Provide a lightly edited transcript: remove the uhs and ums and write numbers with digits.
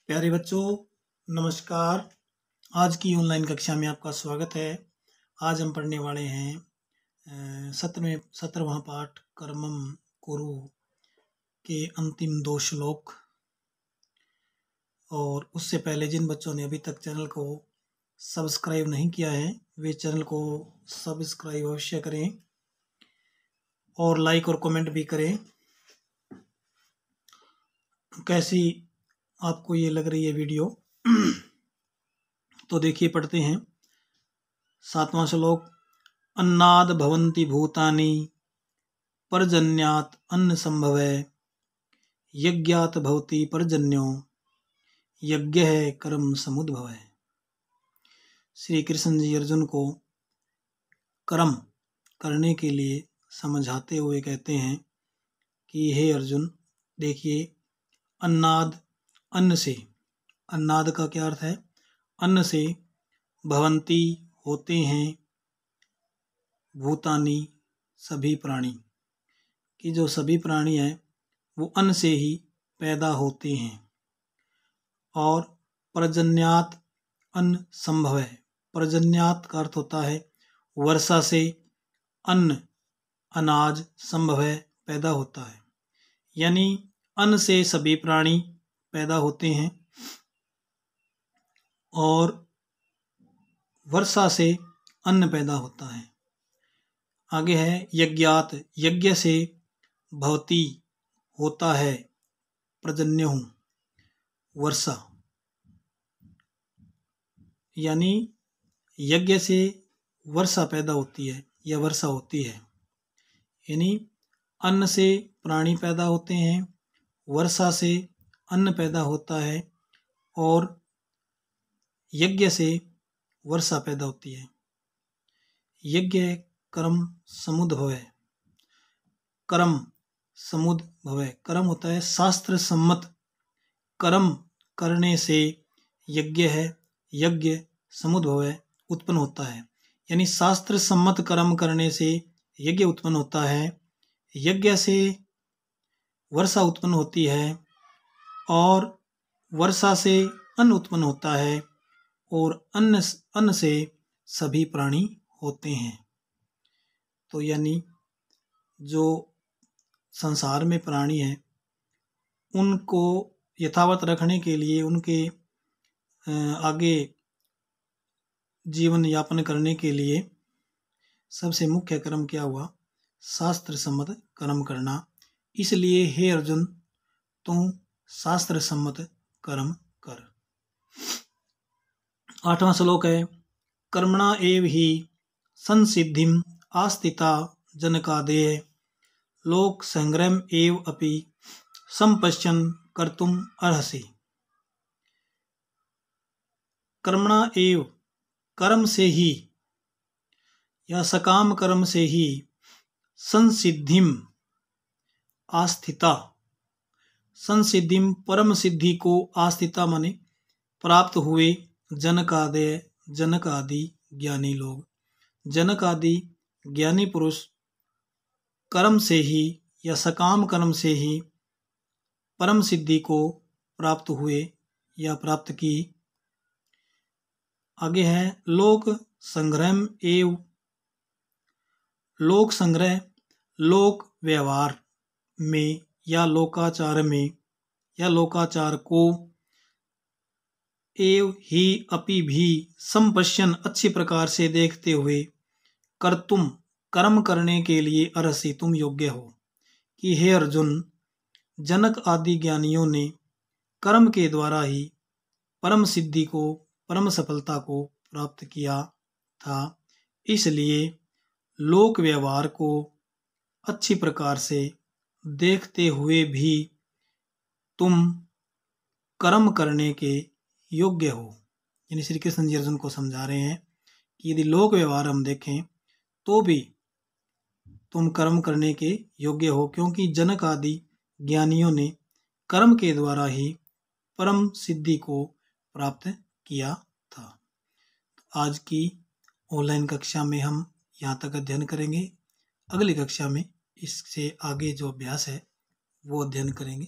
प्यारे बच्चों, नमस्कार। आज की ऑनलाइन कक्षा में आपका स्वागत है। आज हम पढ़ने वाले हैं 17वां पाठ कर्मम कुरु के अंतिम 2 श्लोक। और उससे पहले जिन बच्चों ने अभी तक चैनल को सब्सक्राइब नहीं किया है वे चैनल को सब्सक्राइब अवश्य करें और लाइक और कमेंट भी करें। कैसी आपको ये लग रही है वीडियो? तो देखिए, पढ़ते हैं 7वां श्लोक। अन्नाद भवन्ति भूतानि पर्जन्यात् अन्न संभवै यज्ञात् भवति पर्जन्यो यज्ञः कर्म समुद्भवः। श्री कृष्ण जी अर्जुन को कर्म करने के लिए समझाते हुए कहते हैं कि हे अर्जुन, देखिए, अन्नाद, अन्न से, अन्नाद का क्या अर्थ है? अन्न से भवन्ति होते हैं, भूतानि सभी प्राणी, कि जो सभी प्राणी हैं वो अन्न से ही पैदा होते हैं। और पर्जन्यात अन्न संभव है। पर्जन्यात का अर्थ होता है वर्षा से अन्न, अनाज संभव है, पैदा होता है। यानी अन्न से सभी प्राणी पैदा होते हैं और वर्षा से अन्न पैदा होता है। आगे है यज्ञात, यज्ञ से भवति होता है, पर्जन्यो वर्षा, यानी यज्ञ से वर्षा पैदा होती है या वर्षा होती है। यानी अन्न से प्राणी पैदा होते हैं, वर्षा से अन्न पैदा होता है और यज्ञ से वर्षा पैदा होती है। यज्ञ कर्म समुद्भव है। कर्म समुद्भव है। कर्म होता है शास्त्र सम्मत कर्म करने से यज्ञ है, यज्ञ समुद्भव है, उत्पन्न होता है। यानी शास्त्र सम्मत कर्म करने से यज्ञ उत्पन्न होता है, यज्ञ से वर्षा उत्पन्न होती है और वर्षा से अन्न उत्पन्न होता है और अन्न से सभी प्राणी होते हैं। तो यानी जो संसार में प्राणी हैं उनको यथावत रखने के लिए, उनके आगे जीवन यापन करने के लिए सबसे मुख्य कर्म क्या हुआ? शास्त्र सम्मत कर्म करना। इसलिए हे अर्जुन, तू शास्त्र सम्मत कर्म कर। 8वां श्लोक है। कर्मणा एव हि संसिद्धिम आस्थिता जनकादेः लोक संग्रहम एव अपि संपश्यन् कर्तुम अर्हसि। कर्मणा एव, कर्म से ही या सकाम कर्म से ही, संसिद्धिम आस्थिता, संसिद्धिम परम सिद्धि को, आस्थिता माने प्राप्त हुए, जनकादय जनक आदि ज्ञानी लोग, जनक आदि ज्ञानी पुरुष कर्म से ही या सकाम कर्म से ही परम सिद्धि को प्राप्त हुए या प्राप्त की। आगे है लोक संग्रह एव, लोक संग्रह, लोक व्यवहार में या लोकाचार में या लोकाचार को, एव ही अपि भी, संपश्यन अच्छी प्रकार से देखते हुए, कर्तुम कर्म करने के लिए, अर्हसि तुम योग्य हो। कि हे अर्जुन, जनक आदि ज्ञानियों ने कर्म के द्वारा ही परम सिद्धि को, परम सफलता को प्राप्त किया था। इसलिए लोक व्यवहार को अच्छी प्रकार से देखते हुए भी तुम कर्म करने के योग्य हो। यानी श्री कृष्ण जी अर्जुन को समझा रहे हैं कि यदि लोक व्यवहार हम देखें तो भी तुम कर्म करने के योग्य हो, क्योंकि जनक आदि ज्ञानियों ने कर्म के द्वारा ही परम सिद्धि को प्राप्त किया था। आज की ऑनलाइन कक्षा में हम यहाँ तक अध्ययन करेंगे। अगली कक्षा में इससे आगे जो अभ्यास है वो अध्ययन करेंगे।